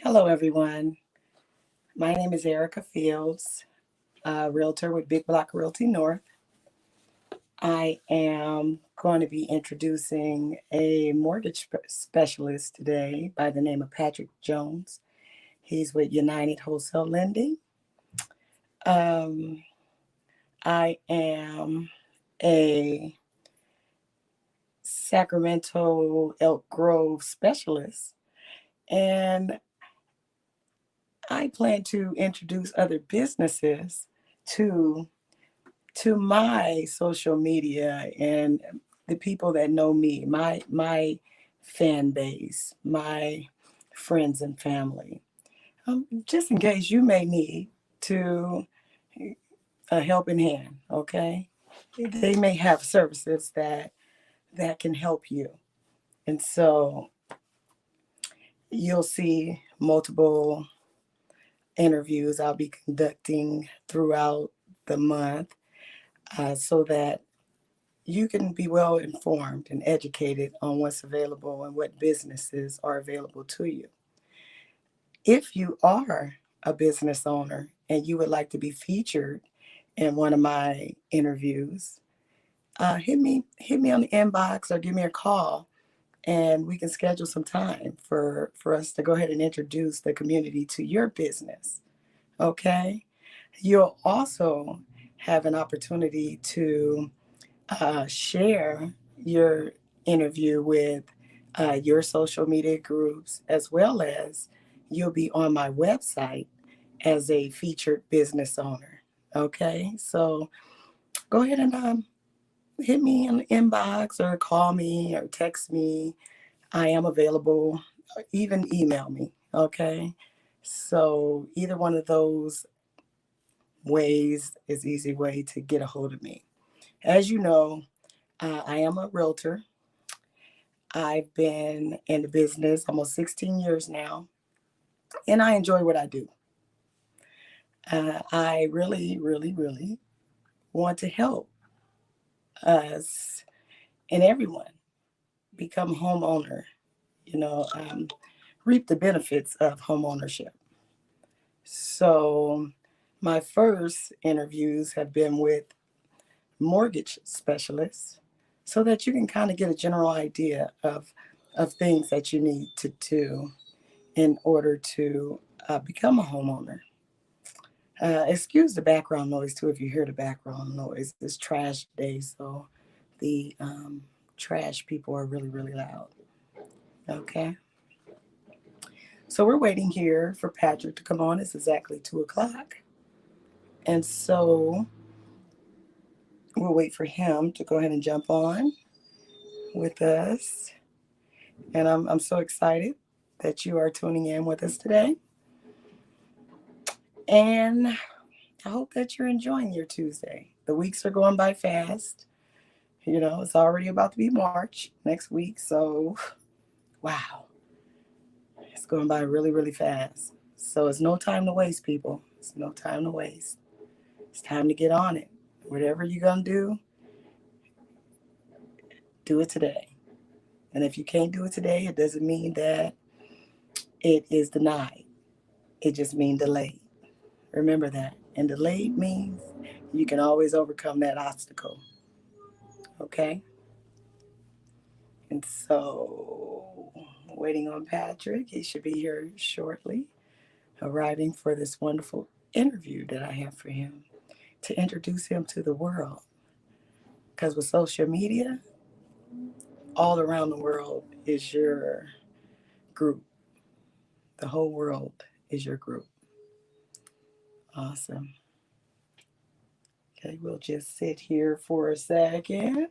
Hello, everyone. My name is Erica Fields, realtor with Big Block Realty North. I am going to be introducing a mortgage specialist today by the name of Patrick Jones. He's with United Wholesale Lending. Um, I am a Sacramento Elk Grove specialist, and I plan to introduce other businesses to my social media and the people that know me, my fan base, my friends and family. Just in case you may need to a helping hand, okay? They may have services that can help you. And so you'll see multiple interviews I'll be conducting throughout the month so that you can be well informed and educated on what's available and what businesses are available to you. If you are a business owner and you would like to be featured in one of my interviews, hit me on the inbox or give me a call, and we can schedule some time for us to go ahead and introduce the community to your business. Okay, you'll also have an opportunity to share your interview with your social media groups, as well as you'll be on my website as a featured business owner. Okay, so go ahead and hit me in the inbox or call me or text me. I am available, or even email me. Okay, so either one of those ways is easy way to get a hold of me. As you know, I am a realtor. I've been in the business almost 16 years now, and I enjoy what I do. I really, really, really want to help us and everyone become homeowner, you know, reap the benefits of home ownership. So, my first interviews have been with mortgage specialists so that you can kind of get a general idea of things that you need to do in order to become a homeowner. Excuse the background noise too if you hear the background noise. It's trash day, so the trash people are really, really loud. Okay. So we're waiting here for Patrick to come on. It's exactly 2 o'clock. And so we'll wait for him to go ahead and jump on with us. And I'm so excited that you are tuning in with us today. And I hope that you're enjoying your Tuesday. The weeks are going by fast. You know, it's already about to be March next week. So, wow, it's going by really, really fast. So, it's no time to waste, people. It's no time to waste. It's time to get on it. Whatever you're going to do it today. And if you can't do it today, it doesn't mean that it is denied, it just means delayed. Remember that. And delayed means you can always overcome that obstacle. Okay? And so, waiting on Patrick. He should be here shortly, arriving for this wonderful interview that I have for him to introduce him to the world. Because with social media, all around the world is your group. The whole world is your group. Awesome. Okay, we'll just sit here for a second.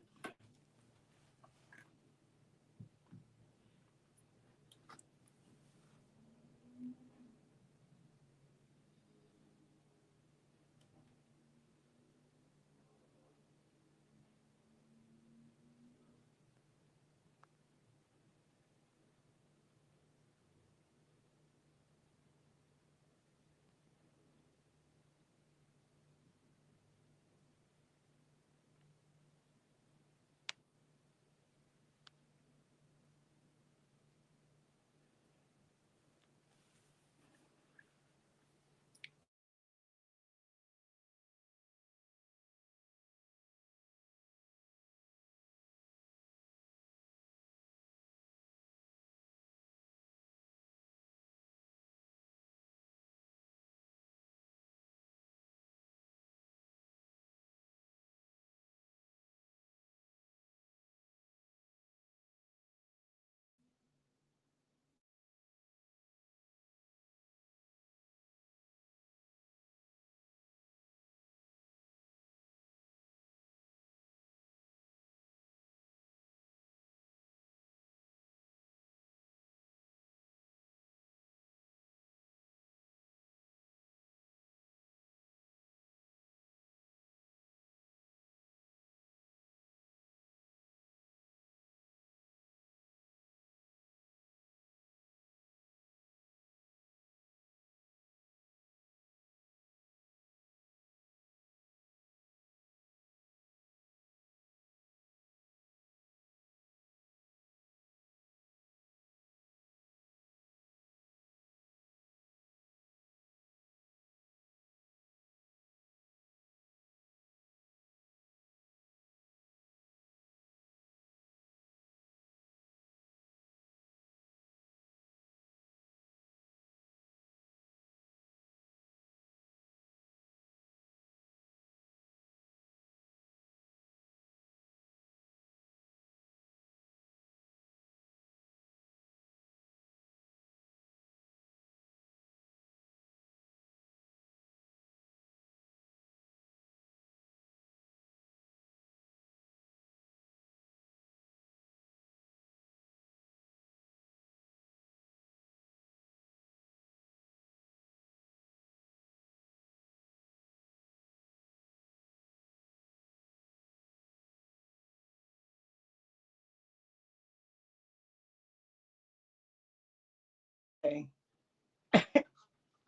Okay.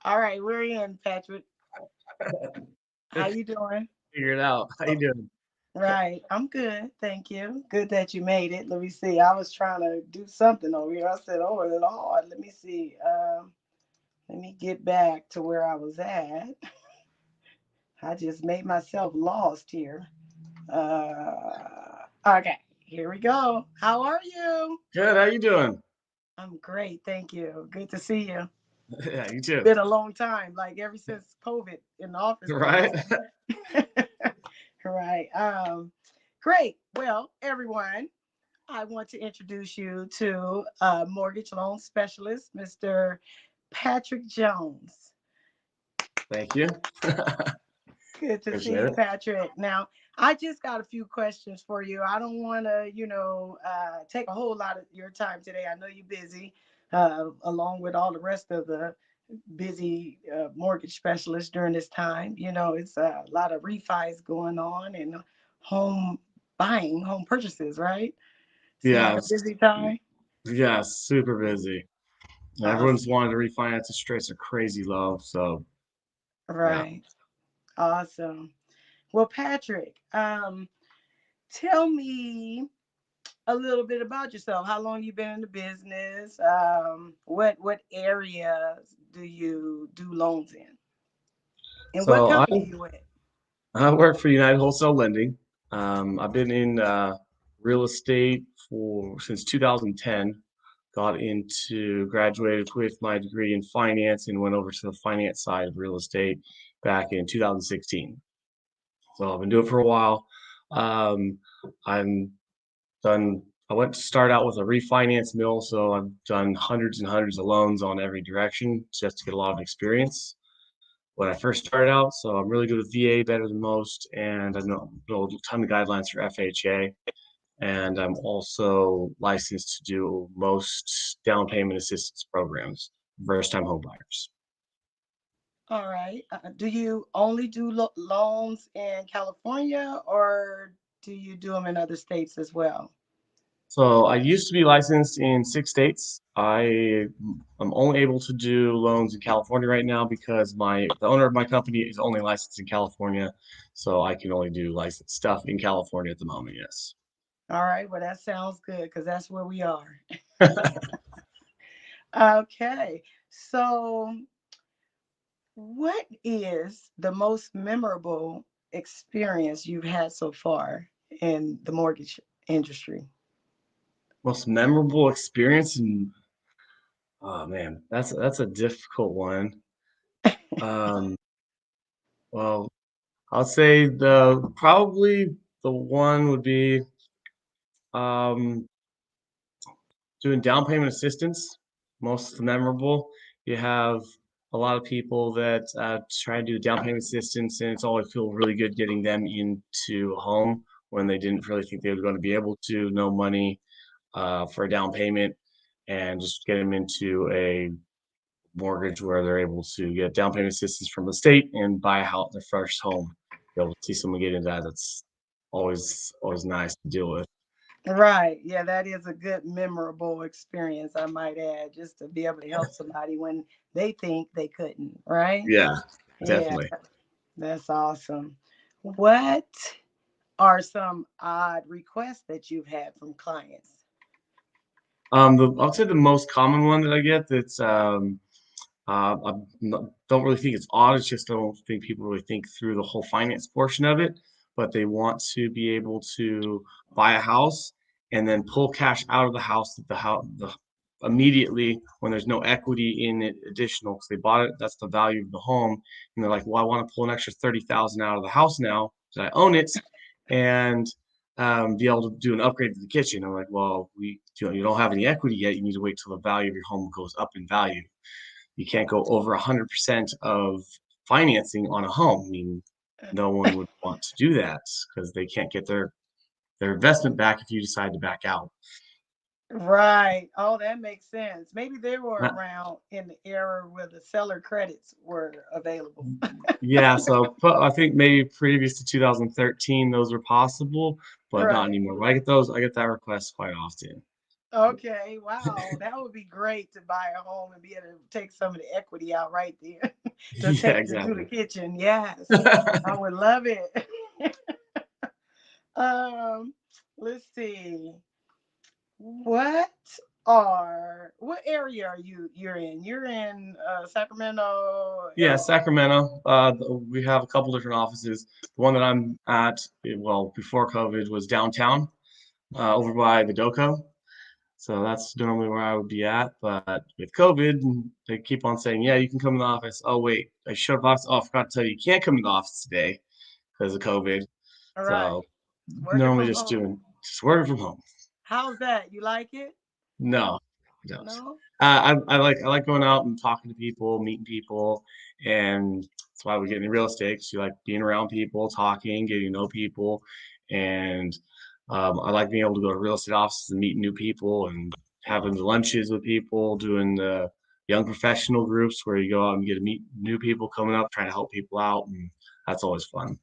All right, we're in, Patrick. How you doing? Figure it out. How you doing? Right. I'm good. Thank you. Good that you made it. Let me see. I was trying to do something over here. I said, oh, Lord, let me see. Let me get back to where I was at. I just made myself lost here. Okay. Here we go. How are you? Good. How you doing? I'm great. Thank you. Good to see you. Yeah, you too. Been a long time, like ever since COVID in the office Right? days. Right. Great. Well, everyone, I want to introduce you to mortgage loan specialist, Mr. Patrick Jones. Thank you. Good to see Appreciate you, it. Patrick. Now, I just got a few questions for you. I don't want to, take a whole lot of your time today. I know you're busy, along with all the rest of the busy mortgage specialists during this time. You know, it's a lot of refis going on and home buying, home purchases, right? So you're in a Yes. busy time. Yes. Super busy. Awesome. Everyone's wanted to refinance. Interest rates are crazy low. So yeah. Right. Awesome. Well, Patrick, tell me a little bit about yourself. How long you been in the business? What areas do you do loans in? And what So I company you with? I work for United Wholesale Lending. I've been in real estate for since 2010. Got into graduated with my degree in finance and went over to the finance side of real estate back in 2016. So I've been doing it for a while. Um, I'm done. I went to start out with a refinance mill, so I've done hundreds and hundreds of loans on every direction just to get a lot of experience when I first started out. So I'm really good with VA, better than most, and I know a ton of guidelines for FHA. And I'm also licensed to do most down payment assistance programs, first time home buyers. All right. Do you only do loans in California, or do you do them in other states as well? So I used to be licensed in 6 states. I'm only able to do loans in California right now because the owner of my company is only licensed in California, so I can only do licensed stuff in California at the moment. Yes. All right. Well, that sounds good because that's where we are. Okay. So, what is the most memorable experience you've had so far in the mortgage industry? Most memorable experience, and oh man, that's a difficult one. Um, well, I'll say the probably the one would be um, doing down payment assistance, most memorable. You have a lot of people that try to do down payment assistance, and it's always feel really good getting them into a home when they didn't really think they were going to be able to. No money for a down payment, and just get them into a mortgage where they're able to get down payment assistance from the state and buy a house, their first home. Be able to see someone get into that. That's always nice to deal with. Right. Yeah, that is a good, memorable experience, I might add, just to be able to help somebody when they think they couldn't. Right. Yeah, Yeah, definitely. that's awesome. What are some odd requests that you've had from clients? I'll say the most common one that I get that's I don't really think it's odd. It's just I don't think people really think through the whole finance portion of it. But they want to be able to buy a house and then pull cash out of the house immediately when there's no equity in it additional because they bought it. That's the value of the home, and they're like, "Well, I want to pull an extra 30,000 out of the house now that I own it, and be able to do an upgrade to the kitchen." I'm like, "Well, you don't have any equity yet. You need to wait till the value of your home goes up in value." You can't go over 100% of financing on a home. I mean, no one would want to do that because they can't get their investment back if you decide to back out. Right. Oh, that makes sense. Maybe they were Not- around in the era where the seller credits were available. yeah, so I think maybe previous to 2013, those were possible, but not Right. anymore. When I get that request quite often. Okay, wow, that would be great to buy a home and be able to take some of the equity out right there to Yeah, take to do the exactly. kitchen. Yes, I would love it. um, let's see. What what area are you're in? You're in Sacramento, Yeah, Sacramento. We have a couple different offices. The one that I'm at, well, before COVID, was downtown, over by the Doco. So that's normally where I would be at. But with COVID, they keep on saying, yeah, you can come in the office. Oh, wait, I showed up office. Oh, I forgot to tell you, you can't come in the office today because of COVID. all right. So Working normally from home. just working from home. How's that? You like it? No, I don't. No? I like going out and talking to people, meeting people, and that's why we get into real estate. 'Cause you like being around people, talking, getting to know people, and I like being able to go to real estate offices and meet new people and having the lunches with people, doing the young professional groups where you go out and get to meet new people coming up, trying to help people out, and that's always fun.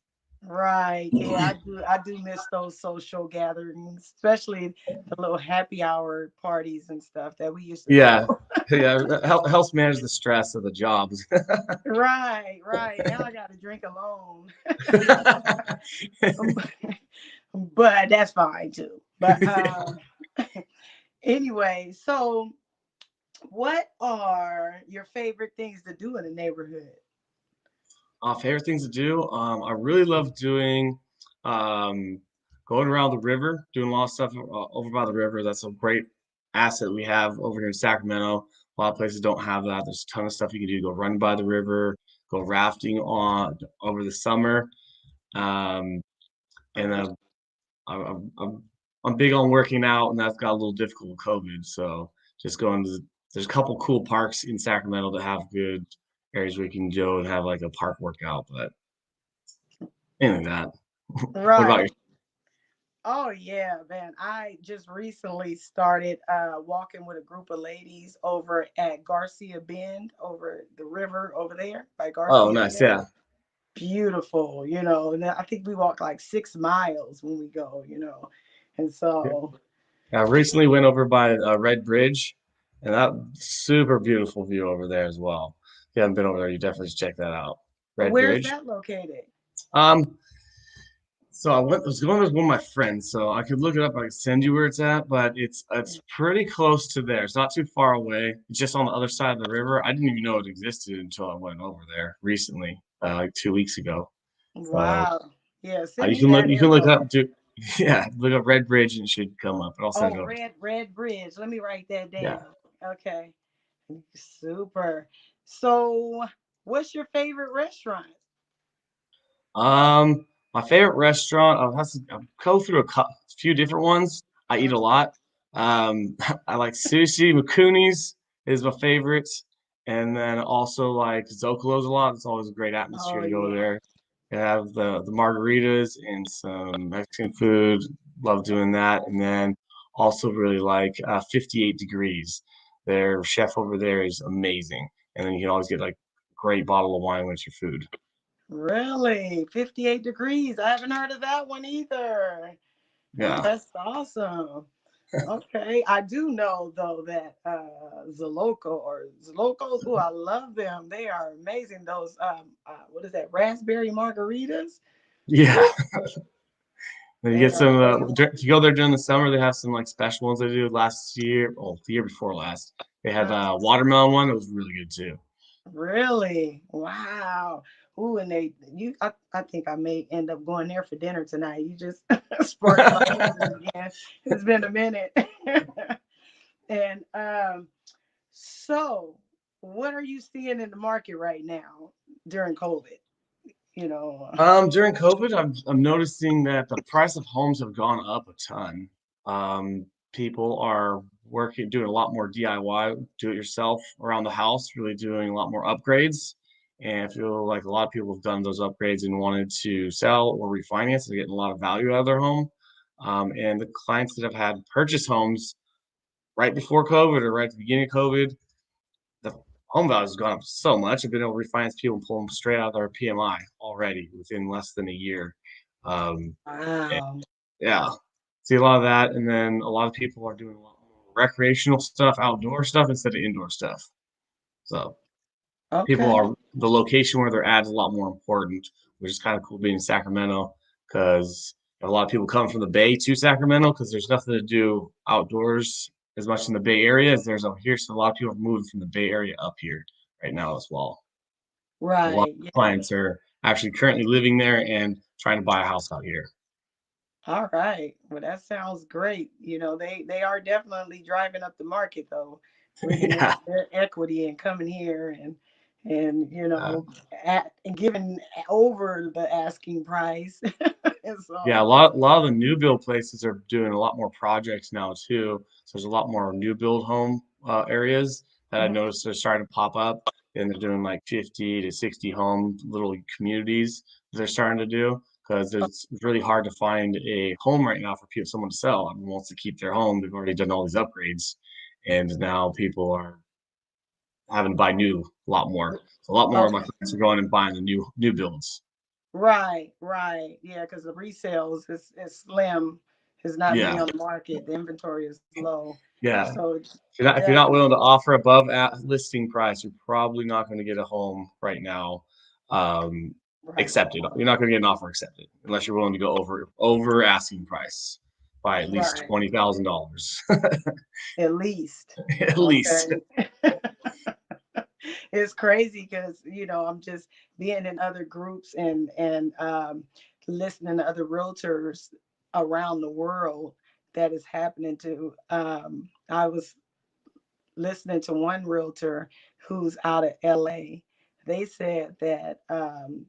Right. Yeah, I do miss those social gatherings, especially the little happy hour parties and stuff that we used to Yeah, throw. yeah, it helps manage the stress of the jobs. Right, right. Now I got to drink alone. But that's fine too. But anyway, so what are your favorite things to do in the neighborhood? Favorite things to do. I really love doing um, going around the river, doing a lot of stuff over by the river. That's a great asset we have over here in Sacramento. A lot of places don't have that. There's a ton of stuff you can do. Go run by the river, go rafting on over the summer, um, and Oh, I'm big on working out, and that's got a little difficult with COVID. So just going to there's a couple cool parks in Sacramento that have good areas where you can go and have like a park workout, but anything like that. What about you? right. Oh yeah, man. I just recently started walking with a group of ladies over at Garcia Bend over the river over there by Oh, Garcia nice. Bend. Yeah. Beautiful, and I think we walk like 6 miles when we go. And Yeah. so I recently went over by Red Bridge, and that super beautiful view over there as well. If you haven't been over there, you definitely should check that out. Red where's Bridge. that located? Um, So I was going with one of my friends, so I could look it up. I could send you where it's at, but it's pretty close to there. It's not too far away. It's just on the other side of the river. I didn't even know it existed until I went over there recently, like 2 weeks ago. So Wow. Yeah, send me that you can look info. up yeah, look up Red Bridge and it should come up. But I'll send Oh, it over. Red Bridge. Let me write that Yeah. down. Okay. Super. So, what's your favorite restaurant? My favorite restaurant, I'll go through few different ones. I eat a Okay. lot. I like sushi. Makuni's is my favorite, and then also like Zocalo's a lot. It's always a great atmosphere Oh to go yeah. there. They have the margaritas and some Mexican food. Love doing that, and then also really like 58 Degrees. Their chef over there is amazing, and then you can always get like a great bottle of wine with your food. Really? 58 degrees. I haven't heard of that one either. Yeah. That's awesome. Okay. I do know though that Zolocos, oh, I love them. They are amazing. Those what is that? Raspberry margaritas? Yeah. Then you They get are some, amazing. if you go there during the summer, they have some like special ones they do last year, oh, the year before last. They had Uh, a watermelon one that was really good too. Really? Wow. Ooh, and I think I may end up going there for dinner tonight. You just sparked my interest again. It's been a minute. And so what are you seeing in the market right now during COVID? You know, During COVID, I'm noticing that the price of homes have gone up a ton. People are doing a lot more DIY, do it yourself around the house, really doing a lot more upgrades. And I feel like a lot of people have done those upgrades and wanted to sell or refinance and getting a lot of value out of their home. And the clients that have had purchase homes right before COVID or right at the beginning of COVID, the home value has gone up so much. I've been able to refinance people and pull them straight out of their PMI already within less than a year. Um, and wow. yeah, see a lot of that, and then a lot of people are doing a lot more recreational stuff, outdoor stuff instead of indoor stuff. So people Okay. are the location where they're at is a lot more important, which is kind of cool being in Sacramento because a lot of people come from the Bay to Sacramento because there's nothing to do outdoors as much in the Bay Area as there's out here. So a lot of people are moving from the Bay Area up here right now as well. A lot Right. of Yeah. clients are actually currently living there and trying to buy a house out here. All right. Well, that sounds great. They are definitely driving up the market though, bringing Yeah. their equity and coming here and Uh, and giving over the asking price. And Yeah, so, a lot of the new build places are doing a lot more projects now too. So there's a lot more new build home areas that I mhm. noticed are starting to pop up, and they're doing like 50 to 60 home little communities that they're starting to do because it's really hard to find a home right now for people, someone to sell. Everyone wants to keep their home. They've already done all these upgrades, and now people are having to buy new a lot more. So a lot more of my Okay. clients are going and buying the new builds. Right, right. Yeah, because the resales is slim, is not many Yeah, on the market. The inventory is low. yeah. So If you're not willing to definitely. offer above at listing price, you're probably not going to get a home right now um, Right, accepted. You're not going to get an offer accepted unless you're willing to go over asking price by at least right. $20,000 At least. at least. Okay. It's crazy because I'm just being in other groups and listening to other realtors around the world that is happening to. I was listening to one realtor who's out of LA. They said that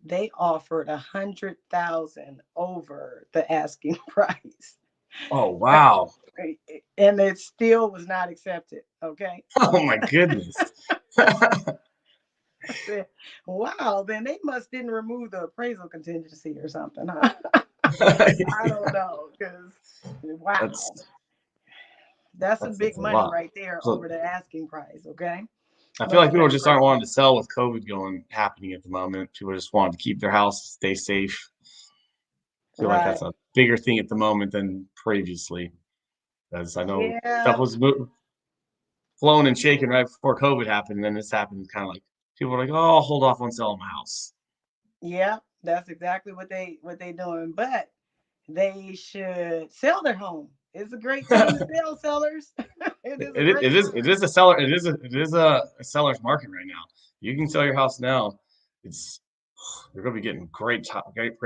they offered 100,000 over the asking price, Oh wow! and it still was not accepted. Okay. Oh my goodness! I said, wow, then they must didn't remove the appraisal contingency or something, huh? I don't know, because that's wow, that's some big that's a money lot. right there So over the asking price. Okay. I feel But like it's people been just great. aren't wanting to sell with COVID going happening at the moment. People just want to keep their house, stay safe. Feel like that's Right. a bigger thing at the moment than previously. Because I know stuff Yeah. was flown and shaken right before COVID happened, and then this happened. Kind of like people were like, "Oh, I'll hold off on selling my house." Yeah. That's exactly what they doing. But they should sell their home. It's a great time to sell, sellers. It is a great It time. is a seller it is a seller's market right now. You can sell your house now. It's you're going to be getting great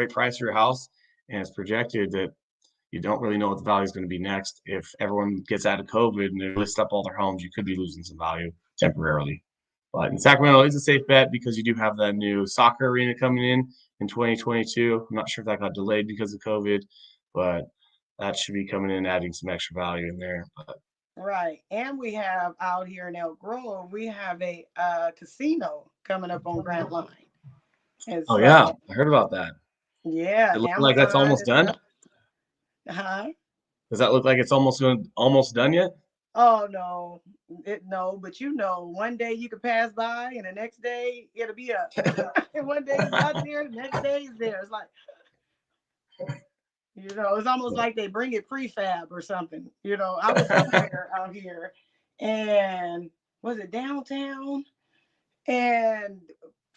price for your house, and it's projected that you don't really know what the value is going to be next. If everyone gets out of COVID and they list up all their homes, you could be losing some value temporarily. But in Sacramento, it's a safe bet because you do have that new soccer arena coming in 2022. I'm not sure if that got delayed because of COVID, but that should be coming in, adding some extra value in there. But Right. And we have out here in Elk Grove, we have a casino coming up on Grant Line. And oh yeah, so, I heard about that. yeah, It looks like that's Amazon almost is done. huh? Does that look like it's almost done yet? Oh no. No, but one day you could pass by and the next day it'll be up. And one day it's not there, the next day it's there. It's like, it's almost like they bring it prefab or something. I was somewhere out here and was it downtown? And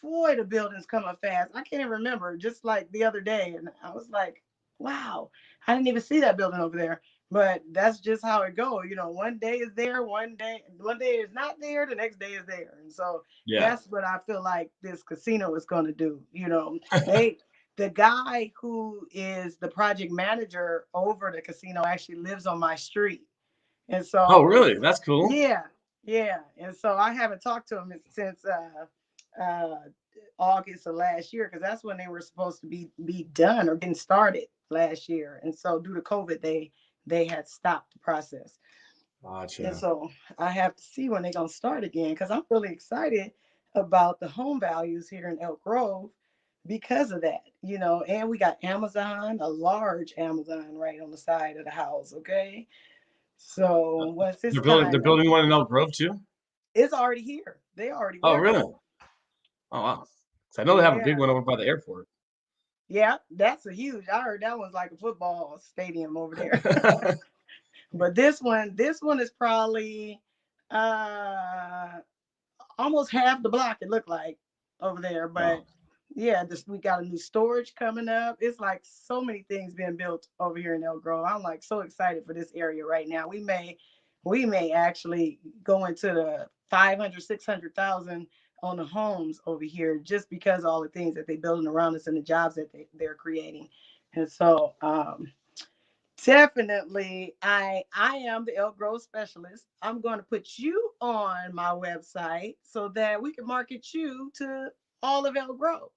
boy, the building's coming fast. I can't even remember, just like the other day. And I was like, wow, I didn't even see that building over there. But that's just how it goes. One day is there, one day is not there, the next day is there. And so Yeah. that's what I feel like this casino is going to do. They the guy who is the project manager over the casino actually lives on my street. And Oh, so really? That's cool. yeah, yeah. And so I haven't talked to him since uh, August of last year because that's when they were supposed to be done or getting started last year. And so due to COVID, they had stopped the process. And Gotcha. so I have to see when they're gonna start again because I'm really excited about the home values here in Elk Grove because of that. And we got Amazon, a large Amazon right on the side of the house. Okay. So once it's They're time, building one in Elk Grove too. it's already here. They already Oh, working really? on Oh, wow. So I know it. they have a big Yeah. one over by the airport. Yeah, that's a huge. I heard that one's like a football stadium over there. But this one is probably uh almost half the block it looked like over there. But Wow, yeah, this we got a new storage coming up. It's like so many things being built over here in Elk Grove. I'm like so excited for this area right now. We may actually go into the 500, 600,000 on the homes over here just because all the things that they're building around us and the jobs that they're creating. And so definitely, I am the Elk Grove specialist. I'm going to put you on my website so that we can market you to all of Elk Grove.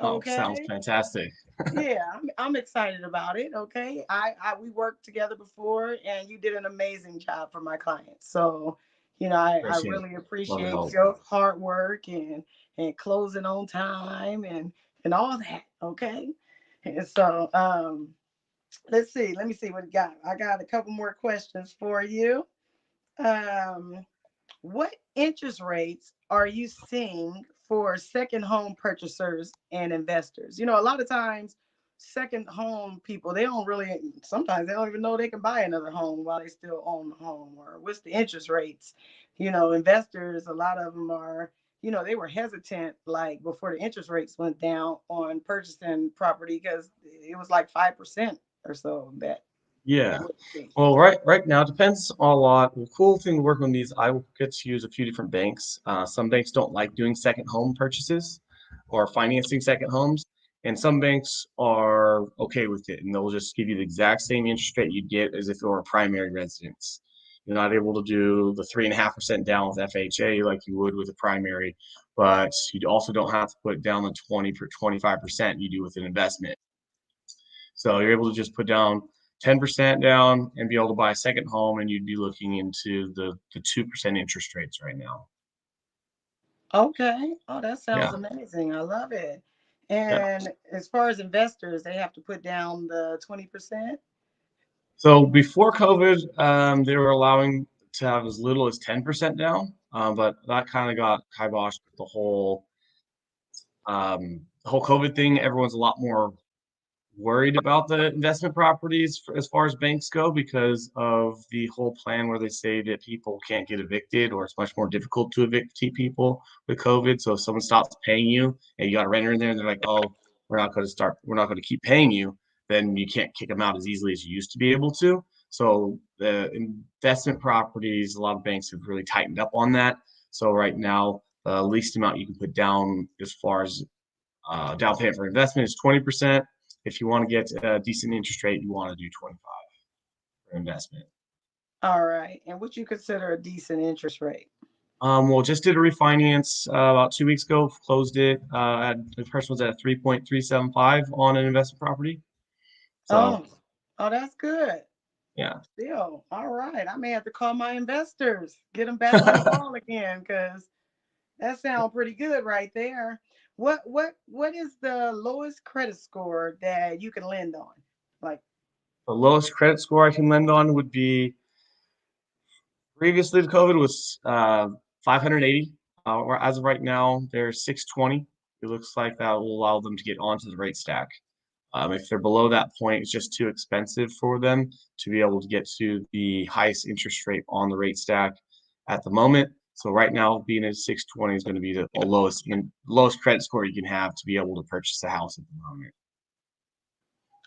oh, sounds Okay. fantastic. Yeah, I'm excited about it. Okay. I we worked together before and you did an amazing job for my clients. So, I Appreciate it. really Love to appreciate help. your hard work and closing on time and all that. Okay. And so let's see. Let me see what I got. I got a couple more questions for you. Um, what interest rates are you seeing for second home purchasers and investors? A lot of times, second home people, they don't really, sometimes they don't even know they can buy another home while they still own the home, or what's the interest rates. Investors, a lot of them are, they were hesitant like before the interest rates went down on purchasing property because it was like 5% or so that they Yeah. would see. Well, right now it depends a lot. The cool thing working with these, I will get to use a few different banks. Some banks don't like doing second home purchases or financing second homes, and some banks are okay with it, and they'll just give you the exact same interest rate you'd get as if it were a primary residence. You're not able to do the 3.5% down with FHA like you would with a primary, but you also don't have to put down the 25% you do with an investment. So you're able to just put down 10% down and be able to buy a second home, and you'd be looking into the 2% interest rates right now. Okay. Oh, that sounds Yeah. amazing. I love it. Yeah. And as far as investors, they have to put down the 20%. So before COVID, they were allowing to have as little as 10% down, but that kind of got kiboshed with the whole COVID thing. Everyone's a lot more worried about the investment properties as far as banks go because of the whole plan where they say that people can't get evicted or it's much more difficult to evict people with COVID. So if someone stops paying you and you got a renter in there and they're like, oh, we're not going to keep paying you, then you can't kick them out as easily as you used to be able to. So the investment properties, a lot of banks have really tightened up on that. So right now, the least amount you can put down as far as down payment for investment is 20%. If you want to get a decent interest rate, you want to do 25 for investment. All right. And what you consider a decent interest rate? Well, just did a refinance about 2 weeks ago. Closed it. The person was at 3.375 on an investment property. So Oh, oh, that's good. yeah. Still, all right. I may have to call my investors, get them back on the wall again, because that sounds pretty good right there. What is the lowest credit score that you can lend on? Like, The lowest credit score I can lend on would be previously to COVID was 580. Or as of right now, they're 620. It looks like that will allow them to get onto the rate stack. If they're below that point, it's just too expensive for them to be able to get to the highest interest rate on the rate stack at the moment. So right now, being at 620 is going to be the lowest credit score you can have to be able to purchase a house at the moment.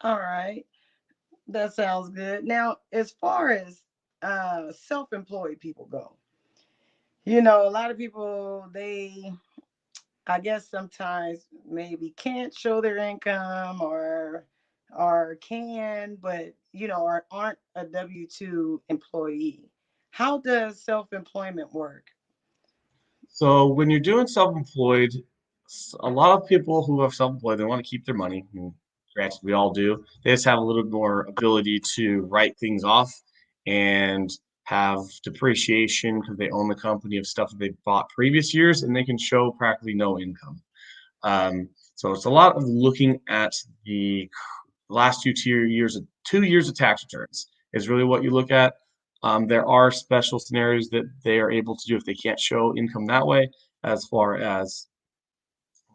all right. That sounds good. Now, as far as self-employed people go, a lot of people they, I guess, sometimes maybe can't show their income or can, but aren't a W-2 employee. How does self-employment work? So when you're doing self-employed, a lot of people who are self-employed, they want to keep their money. And granted, we all do. They just have a little more ability to write things off and have depreciation because they own the company of stuff that they bought previous years, and they can show practically no income. So it's a lot of looking at the last 2 years of tax returns is really what you look at. There are special scenarios that they are able to do if they can't show income that way, as far as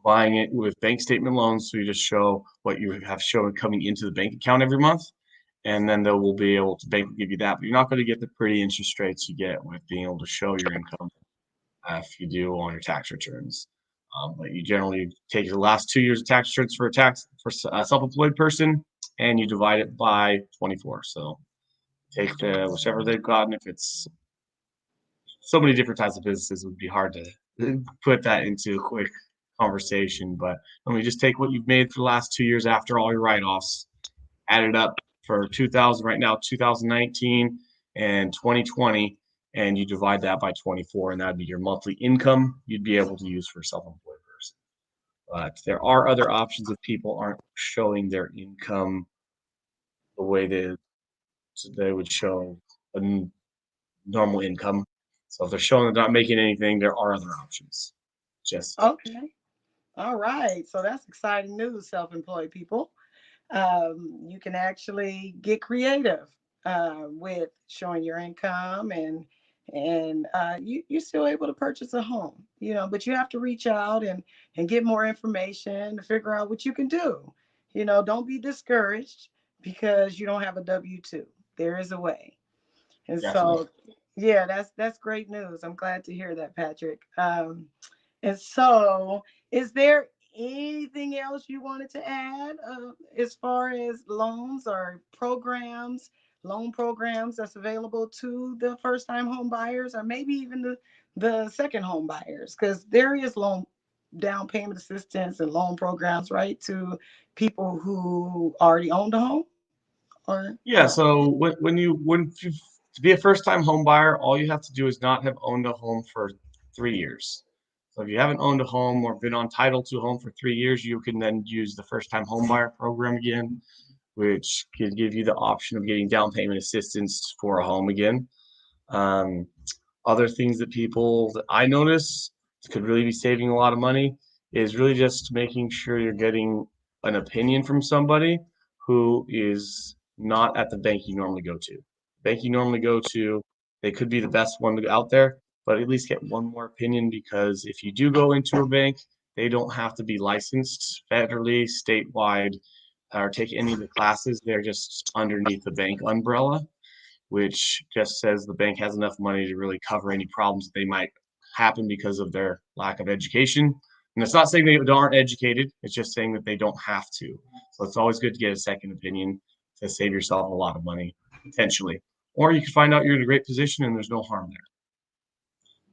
buying it with bank statement loans. So you just show what you have shown coming into the bank account every month. and then they will be able to bank will give you that. But you're not going to get the pretty interest rates you get with being able to show your income if you do on your tax returns. But you generally take your last 2 years of tax returns for a self-employed person, and you divide it by 24. So take the whichever they've gotten. If it's so many different types of businesses, it would be hard to put that into a quick conversation. But let me just take what you've made for the last 2 years after all your write-offs, add it up for 2000 right now, 2019 and 2020, and you divide that by 24, and that'd be your monthly income you'd be able to use for a self-employed person. But there are other options if people aren't showing their income the way they would show a normal income. So if they're showing they're not making anything, there are other options. Just Okay. All right. So that's exciting news, self-employed people. You can actually get creative with showing your income, and you're still able to purchase a home, but you have to reach out and get more information to figure out what you can do. Don't be discouraged because you don't have a W-2. There is a way. And definitely. so, yeah, that's great news. I'm glad to hear that, Patrick. And so, is there anything else you wanted to add as far as loans or loan programs that's available to the first-time home buyers, or maybe even the second home buyers? Because there is loan down payment assistance and loan programs, right, to people who already owned a home, or Yeah, no? so when you to be a first-time home buyer, all you have to do is not have owned a home for 3 years. So if you haven't owned a home or been on title to a home for 3 years, you can then use the first-time home buyer program again, which can give you the option of getting down payment assistance for a home again. Um, Other things that people that I notice could really be saving a lot of money is really just making sure you're getting an opinion from somebody who is not at the bank you normally go to. Bank you normally go to, they could be the best one out there, but at least get one more opinion because if you do go into a bank, they don't have to be licensed federally, statewide, or take any of the classes. They're just underneath the bank umbrella, which just says the bank has enough money to really cover any problems that they might happen because of their lack of education. And it's not saying they aren't educated, it's just saying that they don't have to. So it's always good to get a second opinion to save yourself a lot of money, potentially. Or you can find out you're in a great position and there's no harm there.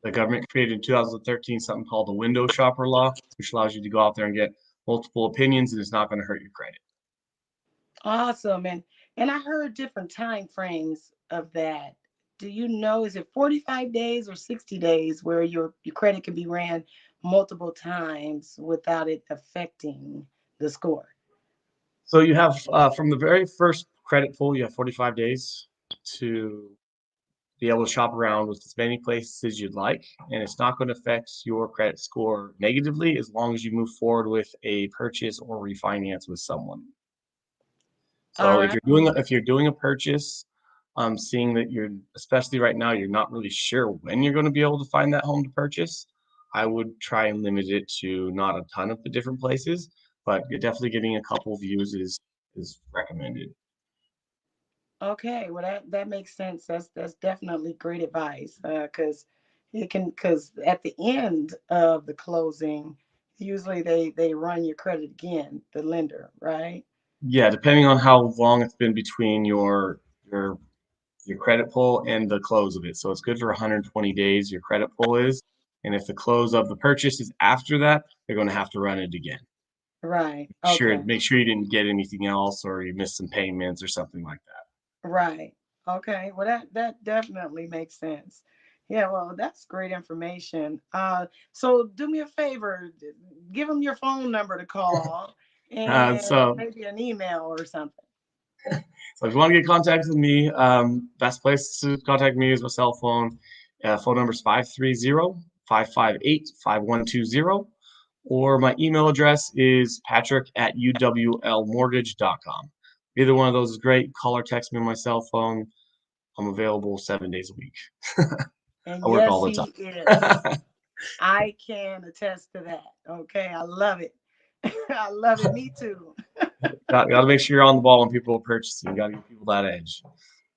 The government created in 2013 something called the window shopper law, which allows you to go out there and get multiple opinions and it's not going to hurt your credit. Awesome. And I heard different time frames of that. Do you know, is it 45 days or 60 days where your credit can be ran multiple times without it affecting the score? So you have from the very first credit pull, you have 45 days to be able to shop around with as many places as you'd like, and it's not going to affect your credit score negatively as long as you move forward with a purchase or refinance with someone. All So right. if you're doing a purchase, seeing that you're especially right now you're not really sure when you're going to be able to find that home to purchase, I would try and limit it to not a ton of the different places, but you're definitely getting a couple views is recommended. Okay. Well, that makes sense. That's definitely great advice. Because at the end of the closing, usually they run your credit again, the lender, right? Yeah, depending on how long it's been between your credit pull and the close of it. So it's good for 120 days, your credit pull is. And if the close of the purchase is after that, they're going to have to run it again. Right. Sure, Okay. make sure you didn't get anything else or you missed some payments or something like that. Right. Okay. Well, that definitely makes sense. Yeah. Well, that's great information. So do me a favor, give them your phone number to call Uh, and so, maybe an email or something. so if you want to get in contact with me, best place to contact me is my cell phone. Phone number is 530-558-5120. Or my email address is patrick@uwlmortgage.com. Either one of those is great. Call or text me on my cell phone. I'm available 7 days a week. And I work all yes, the he is. time. I can attest to that. Okay. I love it. I love it. Me too. Gotta make sure you're on the ball when people are purchasing. You gotta give people that edge.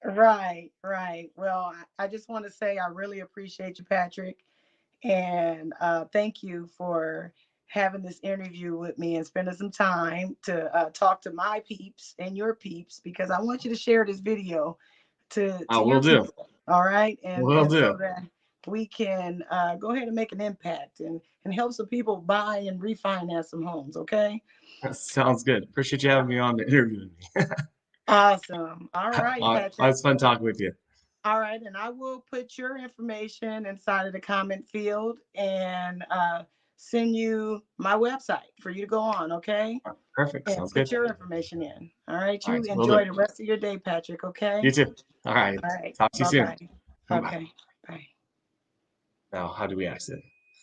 Right, right. Well, I just want to say I really appreciate you, Patrick. And thank you for having this interview with me and spending some time to talk to my peeps and your peeps, because I want you to share this video I to will your do. people. All right. Will And so do. that we can go ahead and make an impact and help some people buy and refinance some homes. Okay. That sounds good. Appreciate you having me on to interview me. Awesome. All right, Patrick. It's fun talking with you. All right, and I will put your information inside of the comment field and send you my website for you to go on, okay? Perfect. And Sounds put good. your information in. All right, All right. you Will do. enjoy the rest of your day, Patrick, okay? You too. All right. All right, Talk to you bye soon. bye. Bye. Okay, bye. Now, how do we exit?